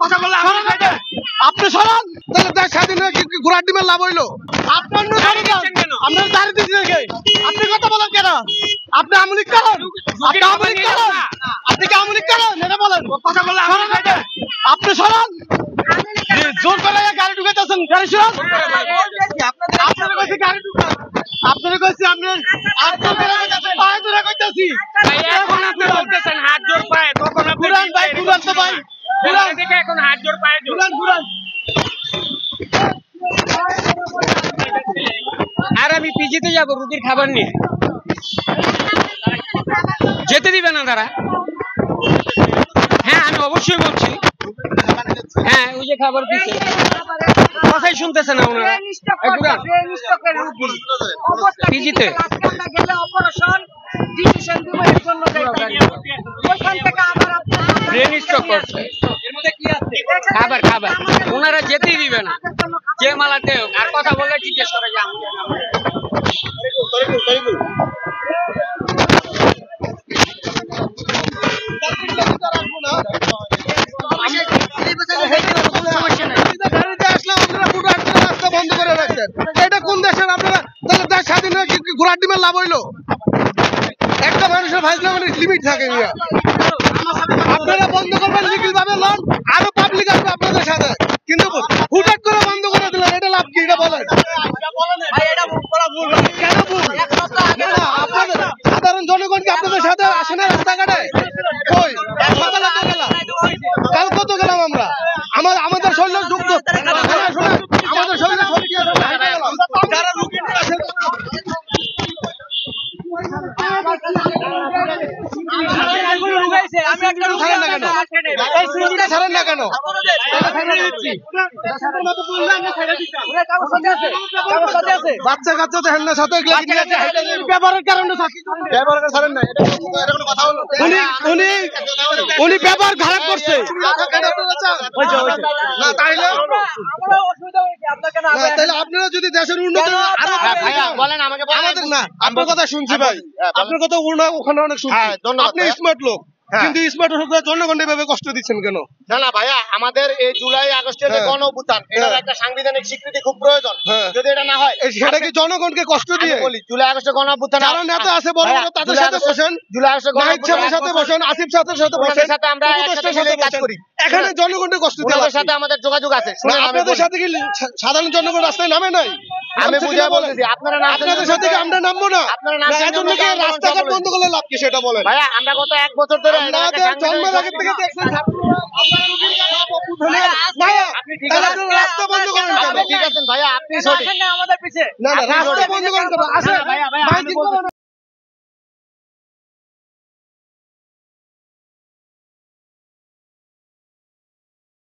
কথা বললে আপনি সরান, তাহলে দেশ স্বাধীন হয়ে ঘোড়ার ডিমের লাভ হইলো। আপনার দাঁড়িয়ে দিচ্ছেন, আপনি কথা বলেন কেন? আপনি আমলিক করেন, আপনি আমলিক করেন, আপনি কি আমলিক করেন এটা বলেন। কথা বললে আপনি সরান, জোর করে গাড়ি ঢুকাইতেছেন, গাড়ি সরান। আপনার কাছে গাড়ি ঢুকান, আপনার কাছে আপনার পায়ে ধরে কইতাছি। এখন আপনি বলতেছেন হাত জোর পায়ে, তখন আপনি ঘুরান ভাই, ঘুরান তো ভাই, ঘুরান দেখে এখন হাত জোর পায়ে জোর। ঘুরান। আর আমি পিজিতে যাব রুটির খাবার নিয়ে, যেতে দিবে না তারা। হ্যাঁ আমি অবশ্যই বলছি, হ্যাঁ ওই যে খাবার দিচ্ছে, কথাই শুনতেছে না ওনারা। পিজিতে ব্রেন স্ট্রোক করছে, খাবার ওনারা যেতেই দিবে না, যে মালাতে হোক। আর কথা বললে জিজ্ঞেস করে যে এটা কোন দেশের? আপনারা তাহলে দেশ স্বাধীন হয়ে ঘোড়ার ডিমের লাভ হইলো। একটা মানুষের ফাইজলামের লিমিট থাকে। আপনারা বন্ধ করবেন লিগেল ভাবে লন, আরো পাবলিক আসবে আপনাদের সাথে, কিন্তু হুটহাট করে বন্ধ করে দিলেন, এটা লাভ কি? এটা বলেন কেন ভুল? আপনাদের সাধারণ জনগণ কি আপনাদের সাথে আসে না রাস্তাঘাটে? কই সকালে তো গেলাম, কাল কত গেলাম আমরা, আমাদের শরীরে যুক্ত, আমাদের শরীরে শক্তি আছে, যারা রুগী আছে বাচ্চা কাচ্চা দেখেন না সাথে ব্যবহারের কারণে উনি ব্যবহার খারাপ করছে। তাহলে আপনারা যদি দেশের উন্নতি বলেন আমাকে আমাদের না, আপনার কথা শুনছি ভাই, আপনার কথা ওখানে অনেক শুনছি। আপনি স্মার্ট লোক, কিন্তু স্মার্ট জনগণের ভাবে কষ্ট দিচ্ছেন কেন? না ভাইয়া, আমাদের এই জুলাই আগস্টের যে গণ অভ্যুত্থান, এটার একটা সাংবিধানিক স্বীকৃতি খুব প্রয়োজন। যদি এটা না হয়, সেটা কি জনগণকে কষ্ট দিয়ে বলি? জুলাই আগস্টের গণ অভ্যুত্থান যারা নেতা আছে বড় বড় তাদের সাথে বসেন, জুলাই আগস্টের গণ অভ্যুত্থানের সাথে বসেন, আসিফ সাথের সাথে বসেন, সাথে আমরা একসাথে কাজ করি। এখানে জনগণের কষ্ট দিয়ে ওনাদের সাথে আমাদের যোগাযোগ আছে। আপনাদের সাথে কি সাধারণ জনগণ রাস্তায় নামে নাই? আমি বুঝে বলতেছি, আপনারা না, আপনাদের সাথে কি আমরা নামবো না? আপনারা না, এজন্য কি রাস্তাঘাট বন্ধ করলে লাভ কি সেটা বলেন ভাইয়া। আমরা গত 1 বছর ধরে আমাদের জন্মের আগে থেকে দেখছেন রাস্তা বন্ধ করেন কেন? ঠিক আছেন ভাইয়া, আপনি সঠিক। না রাস্তা বন্ধ করেন কেন? আসেন